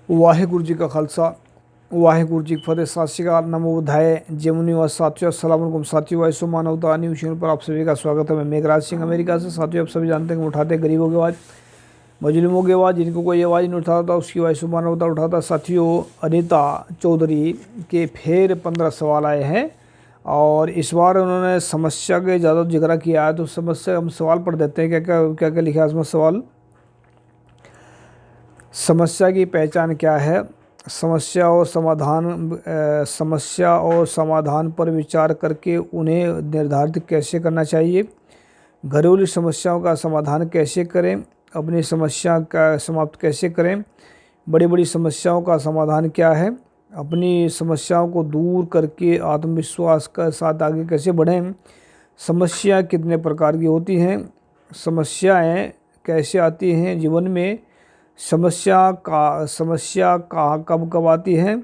वाहिगुरु जी का खालसा वाहिगुरु जी की फतेह। सत श्री अकाल, नमो बुद्धाय, जय मुनिवास साथियों, अस्सलाम वालेकुम साथियों। वाइसो मानवता न्यूज़ चैनल पर आप सभी का स्वागत है। मैं मेघराज सिंह अमेरिका से। साथियों, आप सभी जानते हैं कि उठाते गरीबों की आवाज़, मजलूमों की आवाज़, जिनको कोई आवाज़ नहीं उठाता उसकी वाइसो मानवता उठाता। साथियों, अनीता चौधरी के फिर 15 सवाल आए हैं और इस बार उन्होंने समस्या के ज़्यादा जिक्र किया है, तो समस्या हम सवाल पढ़ देते हैं। क्या क्या लिखा है इसमें सवाल। समस्या की पहचान क्या है? समस्या और समाधान पर विचार करके उन्हें निर्धारित कैसे करना चाहिए? घरेलू समस्याओं का समाधान कैसे करें? अपनी समस्या का समाप्त कैसे करें? बड़ी बड़ी समस्याओं का समाधान क्या है? अपनी समस्याओं को दूर करके आत्मविश्वास के साथ आगे कैसे बढ़ें? समस्या कितने प्रकार की होती हैं? समस्याएं कैसे आती हैं जीवन में? समस्या कब कब आती है?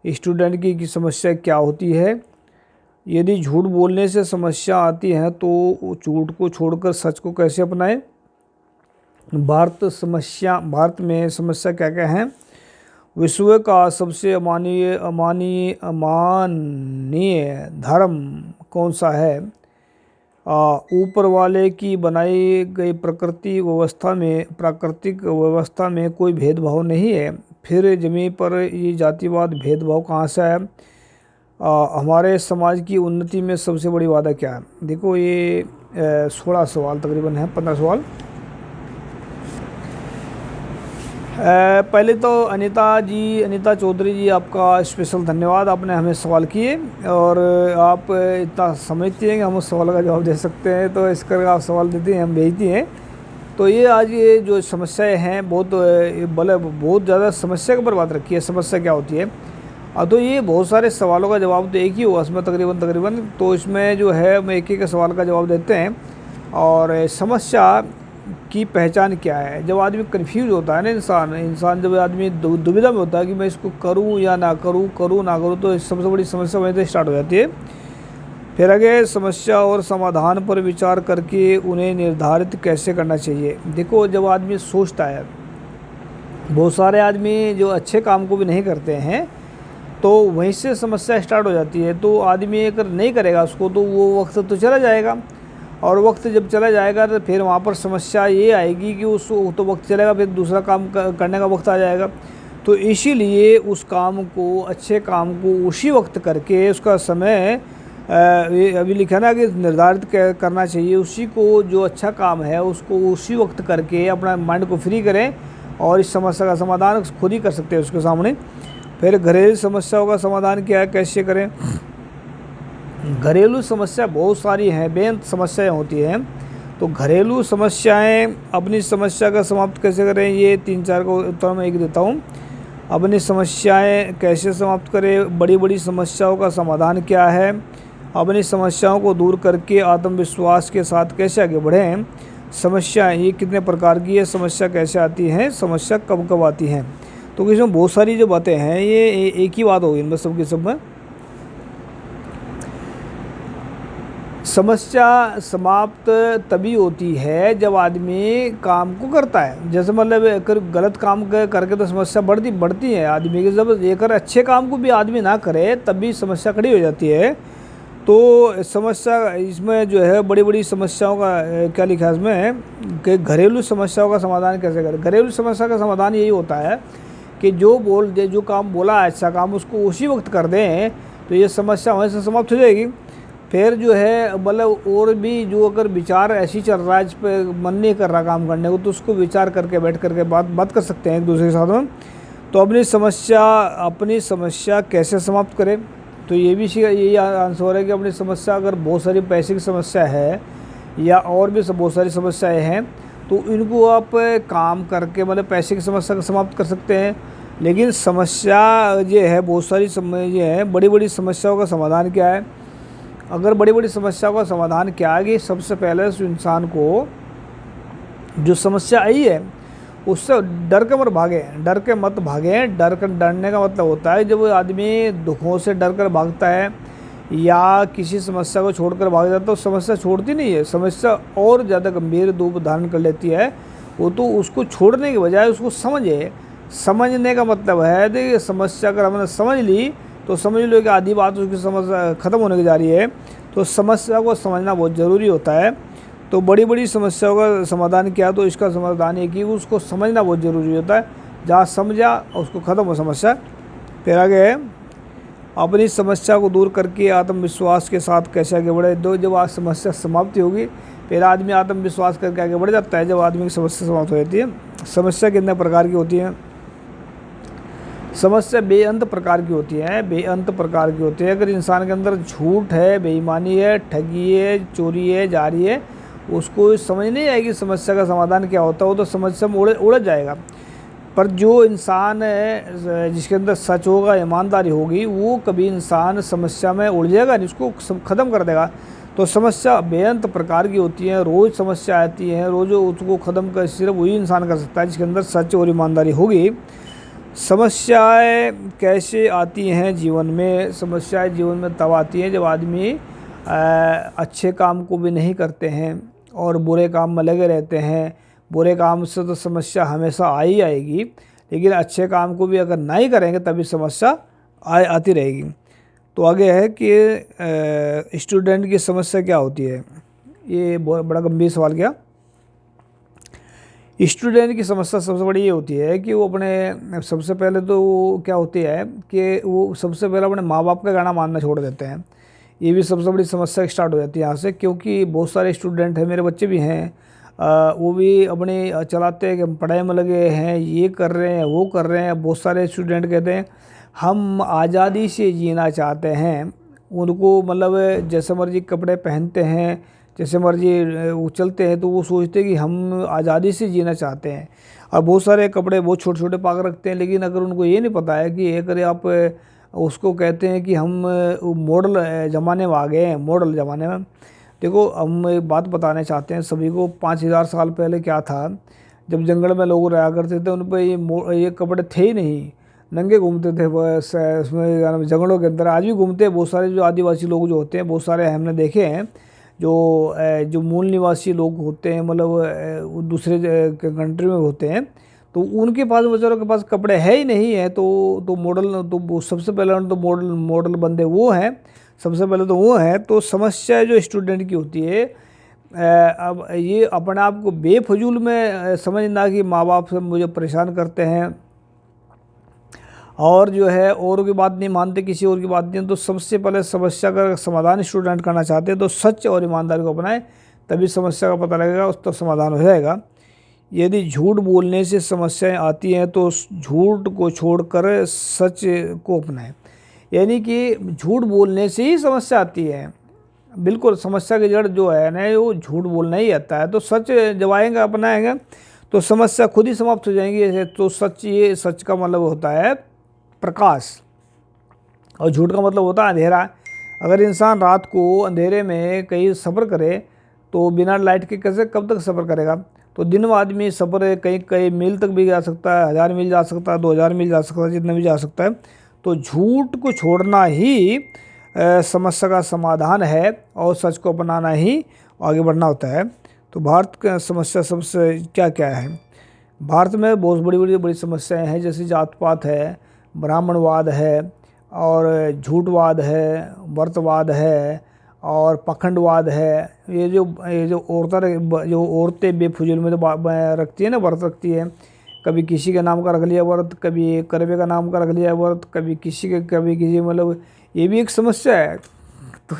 स्टूडेंट की समस्या क्या होती है? यदि झूठ बोलने से समस्या आती है तो झूठ को छोड़कर सच को कैसे अपनाएं? भारत में समस्या क्या क्या है? विश्व का सबसे अमानवीय धर्म कौन सा है? ऊपर वाले की बनाई गई प्राकृतिक व्यवस्था में कोई भेदभाव नहीं है। फिर जमीन पर ये जातिवाद भेदभाव कहाँ से है? हमारे समाज की उन्नति में सबसे बड़ी बाधा क्या है? देखो, ये 16 सवाल तकरीबन है, 15 सवाल। पहले तो अनीता चौधरी जी, आपका स्पेशल धन्यवाद, आपने हमें सवाल किए और आप इतना समझती हैं कि हम उस सवाल का जवाब दे सकते हैं, तो इस करके आप सवाल देती हैं, हम भेजती हैं। तो ये जो समस्याएं हैं, बहुत ज़्यादा समस्या के ऊपर बात रखी है। समस्या क्या होती है? तो ये बहुत सारे सवालों का जवाब तो एक ही हुआ इसमें तकरीबन। तो इसमें जो है हम एक एक सवाल का जवाब देते हैं। और समस्या की पहचान क्या है? जब आदमी कंफ्यूज होता है ना, इंसान जब आदमी दुविधा में होता है कि मैं इसको करूं या ना करूं, तो सबसे बड़ी समस्या वहीं से स्टार्ट हो जाती है। फिर आगे समस्या और समाधान पर विचार करके उन्हें निर्धारित कैसे करना चाहिए। देखो, जब आदमी सोचता है, बहुत सारे आदमी जो अच्छे काम को भी नहीं करते हैं, तो वहीं से समस्या स्टार्ट हो जाती है। तो आदमी अगर नहीं करेगा उसको, तो वो वक्त तो चला जाएगा, और वक्त जब चला जाएगा तो फिर वहाँ पर समस्या ये आएगी कि तो वक्त चलेगा, फिर दूसरा काम करने का वक्त आ जाएगा। तो इसीलिए उस काम को, अच्छे काम को उसी वक्त करके उसका समय अभी लिखा ना कि निर्धारित करना चाहिए। उसी को, जो अच्छा काम है उसको उसी वक्त करके अपना माइंड को फ्री करें और इस समस्या का समाधान खुद ही कर सकते हैं उसके सामने। फिर घरेलू समस्याओं का समाधान क्या है, कैसे करें? घरेलू समस्या बहुत सारी हैं, बेअंत समस्याएं होती हैं। तो घरेलू समस्याएं, अपनी समस्या का समाप्त कैसे करें, ये 3-4 को उत्तर मैं एक देता हूँ। अपनी समस्याएं कैसे समाप्त करें? बड़ी बड़ी समस्याओं का समाधान क्या है? अपनी समस्याओं को दूर करके आत्मविश्वास के साथ कैसे आगे बढ़ें? समस्याएं ये कितने प्रकार की है? समस्या कैसे आती हैं? समस्या कब कब आती हैं? तो इसमें बहुत सारी जो बातें हैं, ये एक ही बात होगी इनमें सब में। समस्या समाप्त तभी होती है जब आदमी काम को करता है। जैसे मतलब अगर गलत काम करके तो समस्या बढ़ती है आदमी की। जब एक अच्छे काम को भी आदमी ना करे तब भी समस्या खड़ी हो जाती है। तो समस्या इसमें जो है, बड़ी बड़ी समस्याओं का क्या लिखा है इसमें कि घरेलू समस्याओं का समाधान कैसे करें? घरेलू समस्या का समाधान यही होता है कि जो काम बोला है अच्छा काम, उसको उसी वक्त कर दें, तो ये समस्या वहीं से समाप्त हो जाएगी। फिर जो है मतलब, और भी जो अगर विचार ऐसी चल रहा है, इस पर मन नहीं कर रहा काम करने को, तो उसको विचार करके बैठ करके बात कर सकते हैं एक दूसरे के साथ में। तो अपनी समस्या कैसे समाप्त करें? तो यही आंसर है कि अपनी समस्या, अगर बहुत सारी पैसे की समस्या है या और भी बहुत सारी समस्याएं हैं, तो इनको आप काम करके मतलब पैसे की समस्या को समाप्त कर सकते हैं। लेकिन समस्या ये है, बहुत सारी ये है, बड़ी बड़ी समस्याओं का समाधान क्या है? अगर बड़ी बड़ी समस्याओं का समाधान क्या है कि सबसे पहले उस इंसान को जो समस्या आई है उससे डर के मत भागें। डरने का मतलब होता है जब आदमी दुखों से डर कर भागता है या किसी समस्या को छोड़कर भाग जाता है, तो समस्या छोड़ती नहीं है, समस्या और ज़्यादा गंभीर रूप धारण कर लेती है। वो तो उसको छोड़ने के बजाय उसको समझने का मतलब है, देखिए समस्या अगर हमने समझ ली तो समझ लो कि आधी बात उसकी समस्या ख़त्म होने की जा रही है। तो समस्या को समझना बहुत ज़रूरी होता है। तो बड़ी बड़ी समस्याओं का समाधान क्या, तो इसका समाधान एक ही, उसको समझना बहुत ज़रूरी होता है। जहाँ समझा उसको ख़त्म हो समस्या। फिर आगे है, अपनी समस्या को दूर करके आत्मविश्वास के साथ कैसे आगे बढ़े। दो, जब आज समस्या समाप्ति होगी फिर आदमी आत्मविश्वास करके आगे बढ़ जाता है। जब आदमी की समस्या समाप्त हो जाती है। समस्या कितने प्रकार की होती है? समस्या बेअंत प्रकार की होती है, बेअंत प्रकार की होती है। अगर इंसान के अंदर झूठ है, बेईमानी है, ठगी है, चोरी है, जारी है, उसको समझ नहीं आएगी समस्या का समाधान क्या होता है, वो तो समस्या में उलझ जाएगा। पर जो इंसान है जिसके अंदर सच होगा, ईमानदारी होगी, वो कभी इंसान समस्या में उलझेगा नहीं, उसको ख़त्म कर देगा। तो समस्या बेअंत प्रकार की होती है, रोज़ समस्या आती है, रोज़ उसको ख़त्म कर सिर्फ वही इंसान कर सकता है जिसके अंदर सच और ईमानदारी होगी। समस्याएं कैसे आती हैं जीवन में? समस्याएं जीवन में तब आती हैं जब आदमी अच्छे काम को भी नहीं करते हैं और बुरे काम में लगे रहते हैं। बुरे काम से तो समस्या हमेशा आई आएगी, लेकिन अच्छे काम को भी अगर नहीं करेंगे तभी समस्या आती रहेगी। तो आगे है कि स्टूडेंट की समस्या क्या होती है। ये बहुत बड़ा गंभीर सवाल क्या। स्टूडेंट की समस्या सबसे बड़ी ये होती है कि वो अपने, सबसे पहले तो वो क्या होती है कि वो सबसे पहले अपने माँ बाप का गाना मानना छोड़ देते हैं। ये भी सबसे बड़ी समस्या स्टार्ट हो जाती है यहाँ से, क्योंकि बहुत सारे स्टूडेंट हैं, मेरे बच्चे भी हैं, वो भी अपने चलाते हैं कि हम पढ़ाई में लगे हैं, ये कर रहे हैं, वो कर रहे हैं। बहुत सारे स्टूडेंट कहते हैं हम आज़ादी से जीना चाहते हैं। उनको मतलब जैसे मर्जी कपड़े पहनते हैं, जैसे मर्जी वो चलते हैं, तो वो सोचते हैं कि हम आज़ादी से जीना चाहते हैं। और बहुत सारे कपड़े बहुत छोटे छोटे पा कर रखते हैं, लेकिन अगर उनको ये नहीं पता है कि अगर आप उसको कहते हैं कि हम मॉडल ज़माने में आ गए हैं, मॉडल ज़माने में। देखो हम एक बात बताना चाहते हैं सभी को, 5000 साल पहले क्या था, जब जंगल में लोग रहा करते थे उन पर ये कपड़े थे ही नहीं, नंगे घूमते थे बस उसमें जंगलों के अंदर। आज भी घूमते हैं बहुत सारे जो आदिवासी लोग जो होते हैं, बहुत सारे हमने देखे हैं जो मूल निवासी लोग होते हैं, मतलब दूसरे कंट्री में होते हैं, तो उनके पास, बेचारों के पास कपड़े है ही नहीं है। तो मॉडल, तो सबसे पहले तो मॉडल बंदे वो हैं, सबसे पहले तो वो हैं। तो समस्या जो स्टूडेंट की होती है, अब ये अपने आप को बेफजूल में समझना कि माँ बाप से मुझे परेशान करते हैं और जो है औरों की बात नहीं मानते, किसी और की बात नहीं। तो सबसे पहले समस्या का समाधान स्टूडेंट करना चाहते हैं तो सच और ईमानदारी को अपनाएं, तभी समस्या का पता लगेगा, उस तो समाधान हो जाएगा। यदि झूठ बोलने से समस्याएं आती हैं तो झूठ को छोड़कर सच को अपनाएं। यानी कि झूठ बोलने से ही समस्या आती है। बिल्कुल, समस्या की जड़ जो है ना वो झूठ बोलना ही आता है। तो सच जब आएंगे, अपनाएंगे, तो समस्या खुद ही समाप्त हो जाएंगी। तो सच, ये सच का मतलब होता है प्रकाश, और झूठ का मतलब होता है अंधेरा। अगर इंसान रात को अंधेरे में कहीं सफ़र करे तो बिना लाइट के कैसे, कब तक सफ़र करेगा। तो दिन में आदमी सफ़र कई कई मील तक भी जा सकता है, 1000 मील जा सकता है, 2000 मील जा सकता है, जितना भी जा सकता है। तो झूठ को छोड़ना ही समस्या का समाधान है और सच को अपनाना ही आगे बढ़ना होता है। तो भारत का समस्या सबसे क्या क्या है? भारत में बहुत बड़ी बड़ी समस्याएं हैं, जैसे जात पात है, ब्राह्मणवाद है, और झूठवाद है, वर्तवाद है, और पखंडवाद है। ये जो औरतें बेफजूल में तो रखती है ना, व्रत रखती है, कभी किसी के नाम का रख लिया व्रत, कभी करवे का नाम का रख लिया व्रत, कभी किसी के, कभी किसी, मतलब ये भी एक समस्या है। तो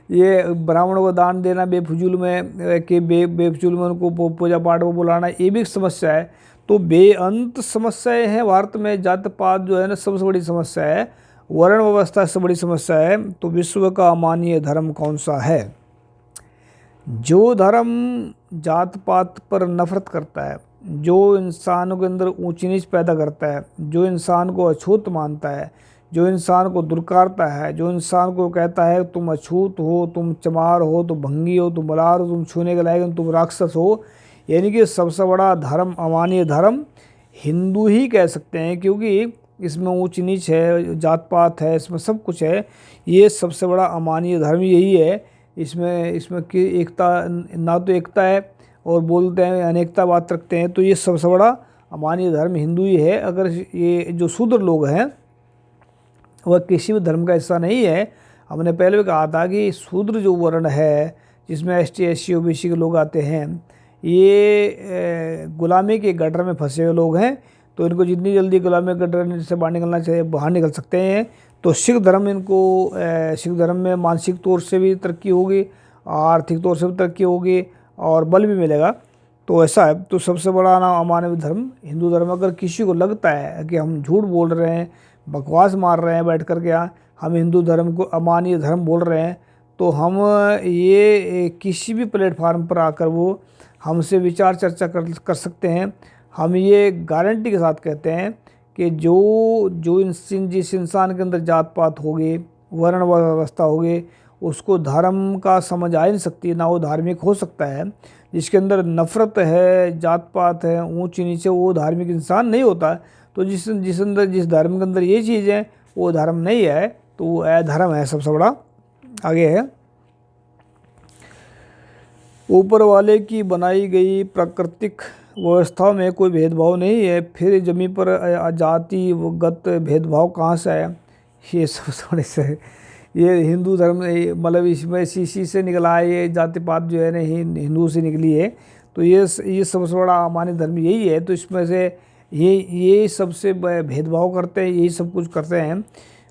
ये ब्राह्मणों को दान देना बेफजूल में, कि बेफजूल में उनको पूजा पाठ में बुलाना, ये भी एक समस्या है। तो बेअंत समस्याएं हैं भारत में। जात पात जो है ना सबसे बड़ी समस्या है, वर्ण व्यवस्था सबसे बड़ी समस्या है। तो विश्व का अमानवीय धर्म कौन सा है? जो धर्म जात पात पर नफरत करता है, जो इंसान के अंदर ऊंची नीच पैदा करता है, जो इंसान को अछूत मानता है, जो इंसान को दुर्कारता है, जो इंसान को कहता है तुम अछूत हो, तुम चमार हो, तुम भंगी हो, तुम बलार हो, तुम छूने के लायक, तुम राक्षस हो, यानी कि सबसे बड़ा धर्म, अमानवीय धर्म हिंदू ही कह सकते हैं, क्योंकि इसमें ऊंच नीच है, जात पात है, इसमें सब कुछ है। ये सबसे बड़ा अमानवीय धर्म यही है। इसमें कि एकता, ना तो एकता है और बोलते हैं अनेकता बात रखते हैं। तो ये सबसे बड़ा अमान्य धर्म हिंदू ही है। अगर ये जो शूद्र लोग हैं वह किसी भी धर्म का हिस्सा नहीं है। हमने पहले भी कहा था कि शूद्र जो वर्ण है, जिसमें ST SC OBC के लोग आते हैं, ये गुलामी के गटर में फंसे हुए लोग हैं। तो इनको जितनी जल्दी गुलामी के गटर से बाहर निकलना चाहिए, बाहर निकल सकते हैं। तो सिख धर्म इनको सिख धर्म में मानसिक तौर से भी तरक्की होगी, आर्थिक तौर से भी तरक्की होगी और बल भी मिलेगा। तो ऐसा है। तो सबसे बड़ा ना अमानवीय धर्म हिंदू धर्म। अगर किसी को लगता है कि हम झूठ बोल रहे हैं, बकवास मार रहे हैं बैठ कर के यहाँ, हम हिंदू धर्म को अमानवीय धर्म बोल रहे हैं, तो हम ये किसी भी प्लेटफार्म पर आकर वो हमसे विचार चर्चा कर सकते हैं। हम ये गारंटी के साथ कहते हैं कि जिस इंसान के अंदर जात पात होगी, वर्ण व्यवस्था होगी, उसको धर्म का समझ आ नहीं सकती, ना वो धार्मिक हो सकता है। जिसके अंदर नफ़रत है, जात पात है, ऊंच नीचे, वो धार्मिक इंसान नहीं होता। तो जिस धर्म के अंदर ये चीज़ है वो धर्म नहीं है, तो वो अधर्म है। सबसे बड़ा आगे है, ऊपर वाले की बनाई गई प्राकृतिक व्यवस्था में कोई भेदभाव नहीं है, फिर जमीन पर जातिगत भेदभाव कहाँ से आया। ये सब थोड़े से ये हिंदू धर्म मतलब इसमें इसी से निकला है। ये जाति पात जो है ना हिंदू से निकली है। तो ये सबसे बड़ा अमान्य धर्म यही है। तो इसमें से ये सबसे भेदभाव करते हैं, यही सब कुछ करते हैं।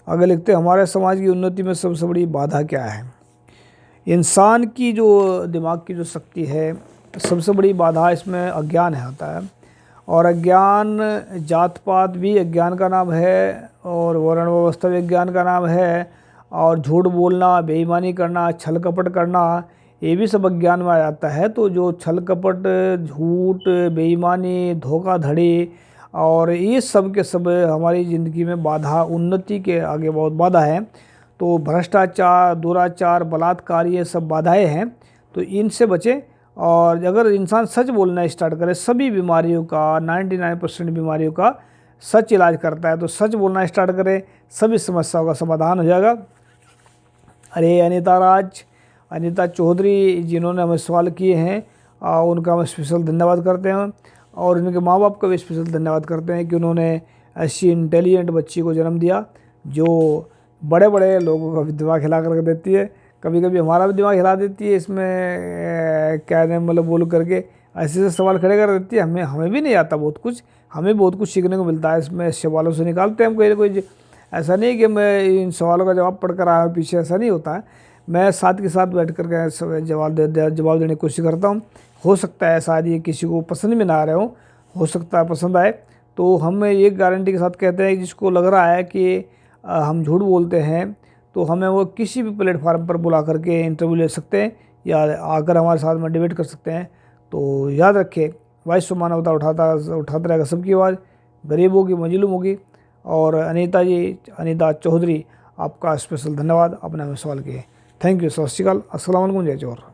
आगे लिखते हैं, हमारे समाज की उन्नति में सबसे बड़ी बाधा क्या है। इंसान की जो दिमाग की जो शक्ति है, सबसे बड़ी बाधा इसमें अज्ञान है आता है। और अज्ञान, जात पात भी अज्ञान का नाम है, और वर्ण व्यवस्था भी अज्ञान का नाम है, और झूठ बोलना, बेईमानी करना, छल कपट करना, ये भी सब अज्ञान में आ जाता है। तो जो छल कपट, झूठ, बेईमानी, धोखाधड़ी और ये सब के सब हमारी ज़िंदगी में बाधा, उन्नति के आगे बहुत बाधा है। तो भ्रष्टाचार, दुराचार, बलात्कार, ये सब बाधाएं हैं। तो इनसे बचें। और अगर इंसान सच बोलना स्टार्ट करे, सभी बीमारियों का 99% बीमारियों का सच इलाज करता है। तो सच बोलना स्टार्ट करें, सभी समस्याओं का समाधान हो जाएगा। अरे अनीता चौधरी जिन्होंने हमें सवाल किए हैं, उनका हम स्पेशल धन्यवाद करते हैं। और उनके माँ बाप का भी स्पेशल धन्यवाद करते हैं कि उन्होंने ऐसी इंटेलिजेंट बच्ची को जन्म दिया जो बड़े बड़े लोगों का भी दिमाग हिला कर देती है। कभी कभी हमारा भी दिमाग हिला देती है इसमें कहने मतलब बोल करके ऐसे सवाल खड़े कर देती है। हमें भी नहीं आता बहुत कुछ, हमें बहुत कुछ सीखने को मिलता है इसमें सवालों से निकालते हैं हम कोई ना कोई। ऐसा नहीं कि मैं इन सवालों का जवाब पढ़ कर आया पीछे, ऐसा नहीं होता है। मैं साथ के साथ बैठ कर के जवाब देने की कोशिश करता हूँ। हो सकता है शायद ये किसी को पसंद में ना आ रहे हो सकता है पसंद आए। तो हम ये गारंटी के साथ कहते हैं, जिसको लग रहा है कि हम झूठ बोलते हैं, तो हमें वो किसी भी प्लेटफार्म पर बुला करके इंटरव्यू ले सकते हैं या आकर हमारे साथ में डिबेट कर सकते हैं। तो याद रखें, वॉइस ऑफ मानवता उठाता रहेगा सबकी आवाज़, गरीबों की, मजलूमों की। और अनीता चौधरी, आपका स्पेशल धन्यवाद, आपने हमें सवाल किए। Thank you. सत श्री अकाल, अस्सलाम वालेकुम, जय जोहर।